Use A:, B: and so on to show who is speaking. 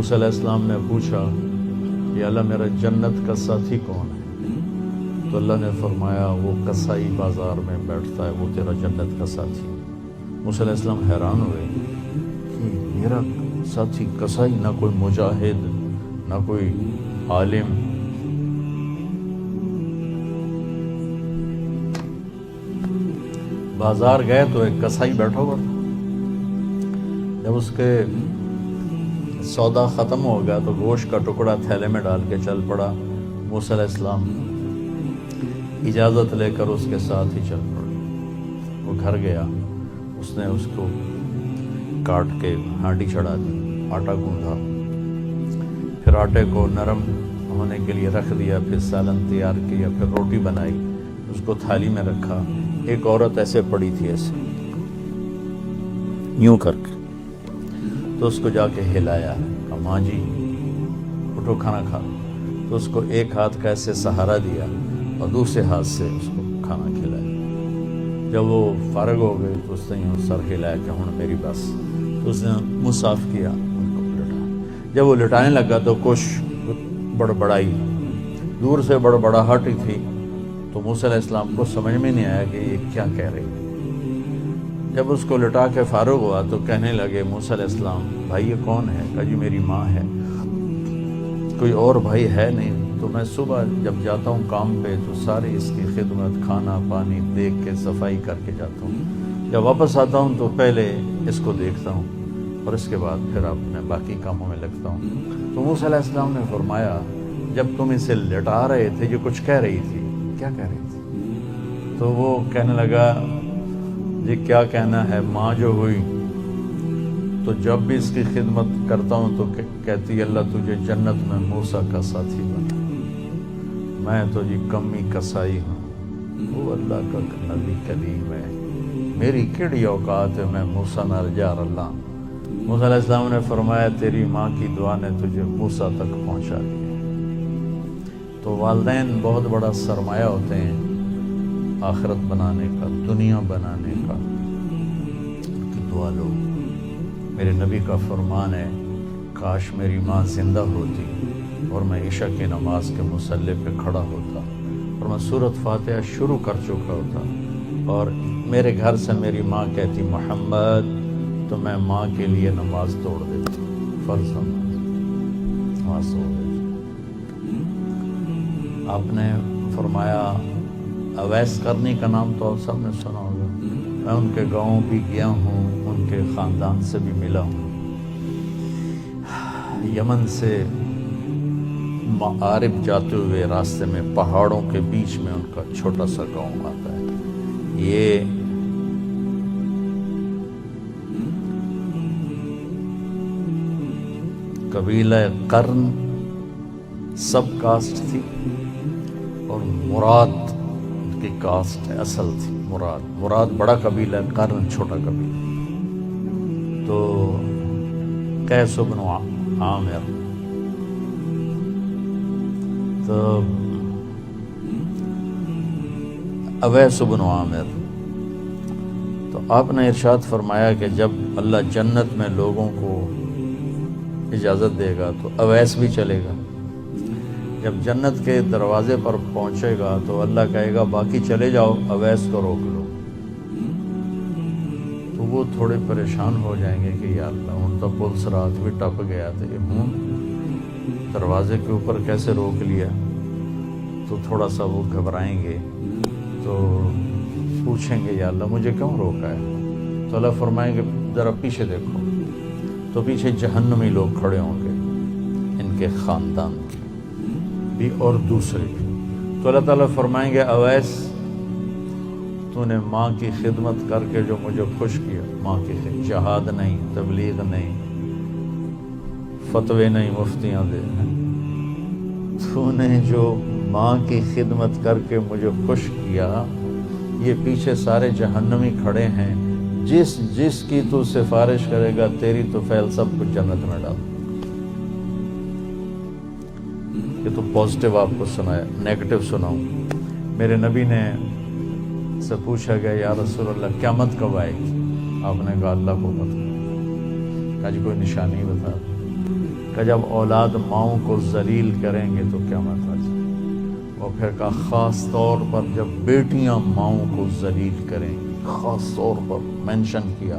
A: موسیٰ علیہ السلام نے پوچھا کہ اللہ میرا جنت کا ساتھی کون ہے؟ تو اللہ نے فرمایا وہ کسائی بازار میں بیٹھتا ہے، وہ تیرا جنت کا ساتھی۔ موسیٰ علیہ السلام حیران ہوئے کہ میرا ساتھی کسائی، نہ کوئی مجاہد نہ کوئی عالم۔ بازار گئے تو ایک کسائی بیٹھا ہوا تھا۔ جب اس کے سودا ختم ہو گیا تو گوشت کا ٹکڑا تھیلے میں ڈال کے چل پڑا۔ موسیٰ علیہ السلام اجازت لے کر اس کے ساتھ ہی چل پڑے۔ وہ گھر گیا، اس نے اس کو کاٹ کے ہانڈی چڑھا دی، آٹا گوندھا، پھر آٹے کو نرم ہونے کے لیے رکھ دیا، پھر سالن تیار کیا، پھر روٹی بنائی، اس کو تھالی میں رکھا۔ ایک عورت ایسے پڑی تھی، ایسے یوں کر کے، تو اس کو جا کے ہلایا، کہا ماں جی اٹھو کھانا کھا۔ تو اس کو ایک ہاتھ کا ایسے سہارا دیا اور دوسرے ہاتھ سے اس کو کھانا کھلایا۔ جب وہ فارغ ہو گئے تو اس نے یوں سر ہلایا کہ ہن میری بس۔ تو اس نے منہ صاف کیا، ان کو لٹایا۔ جب وہ لٹانے لگا تو کچھ بڑبڑائی، دور سے بڑبڑاہٹ ہی تھی۔ تو موسیٰ علیہ السلام کو سمجھ میں نہیں آیا کہ یہ کیا کہہ رہی ہے۔ جب اس کو لٹا کے فارغ ہوا تو کہنے لگے موسیٰ علیہ السلام بھائی یہ کون ہے؟ کہا جی میری ماں ہے، کوئی اور بھائی ہے نہیں، تو میں صبح جب جاتا ہوں کام پہ تو سارے اس کی خدمت، کھانا پانی دیکھ کے صفائی کر کے جاتا ہوں، جب واپس آتا ہوں تو پہلے اس کو دیکھتا ہوں اور اس کے بعد پھر اپنے باقی کاموں میں لگتا ہوں۔ تو موسیٰ علیہ السلام نے فرمایا جب تم اسے لٹا رہے تھے یہ کچھ کہہ رہی تھی، کیا کہہ رہی تھی؟ تو وہ کہنے لگا جی کیا کہنا ہے، ماں جو ہوئی تو جب بھی اس کی خدمت کرتا ہوں تو کہتی اللہ تجھے جنت میں موسیٰ کا ساتھی بنا، میں تو جی کمی کسائی ہوں، وہ اللہ کا نبی کلیم ہے، میری کیڑی اوقات ہے میں موسیٰ نال جا رہا۔ موسیٰ علیہ السلام نے فرمایا تیری ماں کی دعا نے تجھے موسیٰ تک پہنچا دیا۔ تو والدین بہت بڑا سرمایہ ہوتے ہیں آخرت بنانے کا، دنیا بنانے کا، کہ دعا لو۔ میرے نبی کا فرمان ہے کاش میری ماں زندہ ہوتی اور میں عشاء کی نماز کے مصلی پہ کھڑا ہوتا اور میں سورۃ فاتحہ شروع کر چکا ہوتا اور میرے گھر سے میری ماں کہتی محمد، تو میں ماں کے لیے نماز توڑ دیتی، فرض نماز توڑ دیتی۔ آپ نے فرمایا اویس کرنی کا نام تو سب نے سنا ہوگا، میں ان کے گاؤں بھی گیا ہوں، ان کے خاندان سے بھی ملا ہوں۔ یمن سے معارب جاتے ہوئے راستے میں پہاڑوں کے بیچ میں ان کا چھوٹا سا گاؤں آتا ہے۔ یہ قبیلہ قرن سب کاسٹ تھی اور مراد کی کاسٹ ہے، اصل تھی مراد بڑا قبیلہ، قرن چھوٹا قبیلہ۔ تو قیس بن عامر، تو اویس بن عامر، تو آپ نے ارشاد فرمایا کہ جب اللہ جنت میں لوگوں کو اجازت دے گا تو اویس بھی چلے گا، جب جنت کے دروازے پر پہنچے گا تو اللہ کہے گا باقی چلے جاؤ، اویس کو روک لو۔ تو وہ تھوڑے پریشان ہو جائیں گے کہ یا اللہ ان کا پلس رات بھی ٹپ گیا تھا، دروازے کے اوپر کیسے روک لیا، تو تھوڑا سا وہ گھبرائیں گے، تو پوچھیں گے یا اللہ مجھے کیوں روکا ہے؟ تو اللہ فرمائیں گے ذرا پیچھے دیکھو، تو پیچھے جہنمی لوگ کھڑے ہوں گے، ان کے خاندان بھی اور دوسرے بھی۔ تو اللہ تعالیٰ فرمائیں گے اویس تو نے ماں کی خدمت کر کے جو مجھے خوش کیا، ماں کی خدمت، جہاد نہیں، تبلیغ نہیں، فتوے نہیں، مفتیاں دے، تو نے جو ماں کی خدمت کر کے مجھے خوش کیا، یہ پیچھے سارے جہنمی کھڑے ہیں، جس کی تو سفارش کرے گا تیری تو فعل سب کچھ جنت میں ڈال۔ یہ تو پازیٹیو آپ کو سنایا، نیگیٹو سناؤں۔ میرے نبی نے سے پوچھا گیا یا رسول اللہ قیامت کب آئے گی؟ آپ نے کہا اللہ کو پتہ، کہا جی کوئی نشانی بتا۔ کہ جب اولاد ماؤں کو ذلیل کریں گے تو قیامت آ جائے، اور پھر کہا خاص طور پر جب بیٹیاں ماؤں کو ذلیل کریں گی، خاص طور پر مینشن کیا